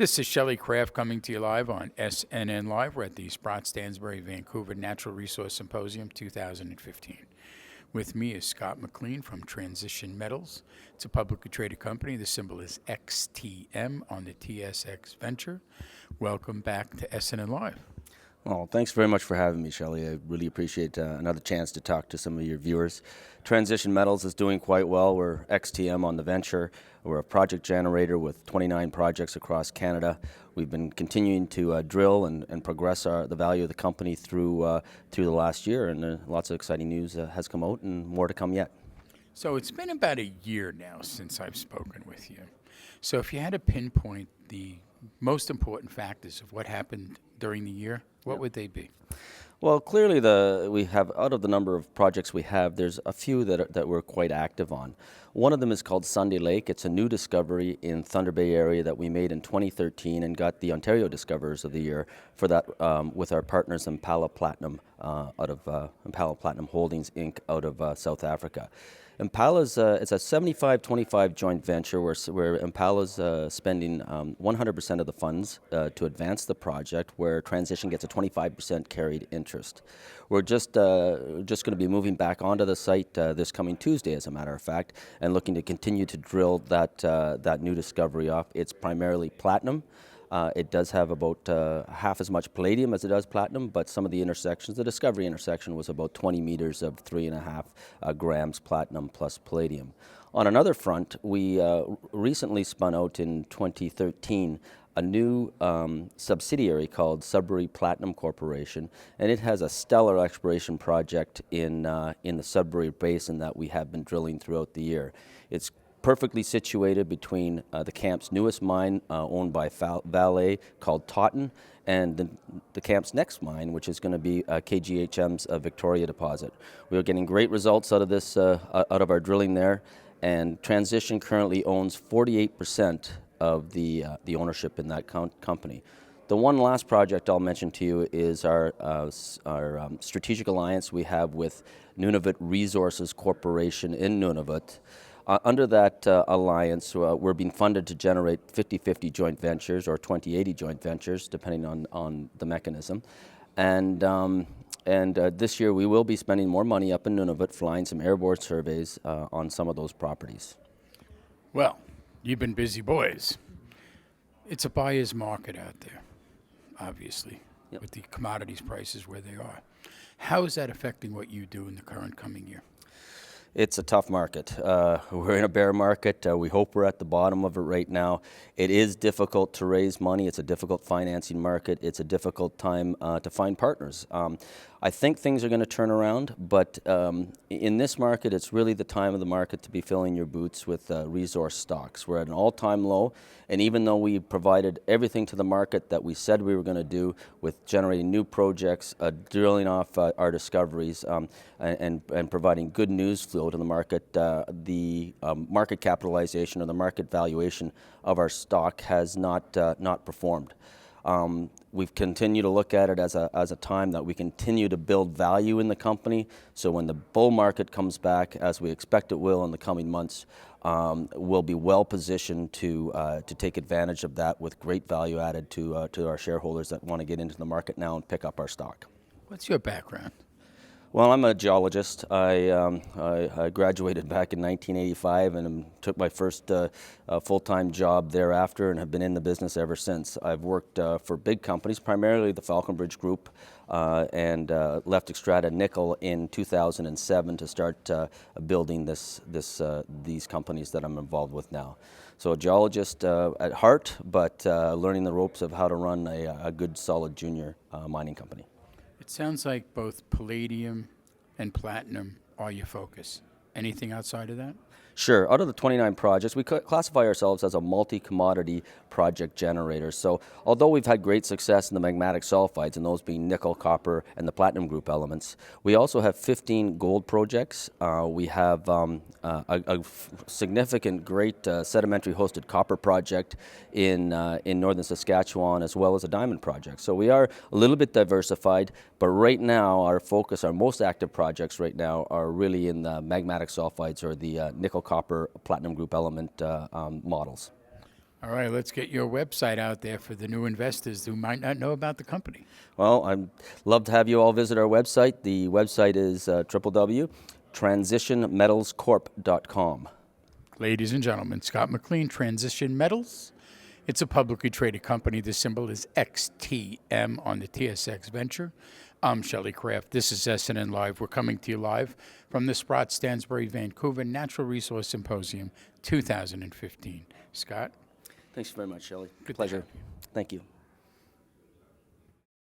This is Shelley Craft coming to you live on SNNLive. We're at the Sprott, Stansberry, Vancouver Natural Resource Symposium 2015. With me is Scott McLean from Transition Metals. It's a publicly traded company. The symbol is XTM on the TSX Venture. Welcome back to SNNLive. Well, thanks very much for having me, Shelley. I really appreciate another chance to talk to some of your viewers. Transition Metals is doing quite well. We're XTM on the venture. We're a project generator with 29 projects across Canada. We've been continuing to drill and progress the value of the company through the last year, and lots of exciting news has come out and more to come yet. So it's been about a year now since I've spoken with you. So if you had to pinpoint the most important factors of what happened during the year, what would they be? Well, clearly we have, out of the number of projects we have, there's a few that we're quite active on. One of them is called Sunday Lake. It's a new discovery in Thunder Bay area that we made in 2013 and got the Ontario Discoverers of the Year for that with our partners Impala Platinum out of Impala Platinum Holdings Inc. out of South Africa. Impala's it's a 75-25 joint venture where Impala's spending 100% of the funds to advance the project, where Transition gets a 25% carried interest. We're just going to be moving back onto the site this coming Tuesday, as a matter of fact, and looking to continue to drill that new discovery off. It's primarily platinum. It does have about half as much palladium as it does platinum, but some of the intersections, the discovery intersection was about 20 meters of 3.5 grams platinum plus palladium. On another front, we recently spun out in 2013 a new subsidiary called Sudbury Platinum Corporation, and it has a stellar exploration project in the Sudbury Basin that we have been drilling throughout the year. It's perfectly situated between the camp's newest mine owned by Vale called Totten and the camp's next mine, which is going to be KGHM's Victoria deposit. We are getting great results out of this, out of our drilling there, and Transition currently owns 48% of the ownership in that company. The one last project I'll mention to you is our strategic alliance we have with Nunavut Resources Corporation in Nunavut. Under that alliance, we're being funded to generate 50-50 joint ventures or 20-80 joint ventures, depending on the mechanism. And this year we will be spending more money up in Nunavut, flying some airborne surveys on some of those properties. Well, you've been busy boys. It's a buyer's market out there, obviously, with the commodities prices where they are. How is that affecting what you do in the current coming year? It's a tough market. We're in a bear market. We hope we're at the bottom of it right now. It is difficult to raise money. It's a difficult financing market. It's a difficult time to find partners. I think things are going to turn around, but in this market, it's really the time of the market to be filling your boots with resource stocks. We're at an all-time low, and even though we provided everything to the market that we said we were going to do with generating new projects, drilling off our discoveries, and providing good news flow to the market, the market capitalization or the market valuation of our stock has not performed. We've continued to look at it as a time that we continue to build value in the company. So when the bull market comes back, as we expect it will in the coming months, we'll be well positioned to take advantage of that with great value added to our shareholders that want to get into the market now and pick up our stock. What's your background? Well, I'm a geologist. I graduated back in 1985 and took my first full-time job thereafter and have been in the business ever since. I've worked for big companies, primarily the Falconbridge Group, and left Xstrata Nickel in 2007 to start building these companies that I'm involved with now. So a geologist at heart, but learning the ropes of how to run a good, solid junior mining company. It sounds like both palladium and platinum are your focus. Anything outside of that? Sure. Out of the 29 projects, we classify ourselves as a multi-commodity project generator. So although we've had great success in the magmatic sulfides, and those being nickel, copper, and the platinum group elements, we also have 15 gold projects. We have a significant, great sedimentary hosted copper project in northern Saskatchewan, as well as a diamond project. So we are a little bit diversified, but right now our focus, our most active projects right now are really in the magmatic sulfides or the nickel, copper, platinum group element models. All right, let's get your website out there for the new investors who might not know about the company. Well, I'd love to have you all visit our website. The website is www.transitionmetalscorp.com. Ladies and gentlemen, Scott McLean, Transition Metals. It's a publicly traded company. The symbol is XTM on the TSX Venture. I'm Shelley Kraft. This is SNNLive. We're coming to you live from the Sprott, Stansberry, Vancouver Natural Resource Symposium 2015. Scott? Thanks very much, Shelley. Good to Pleasure. have you. Thank you.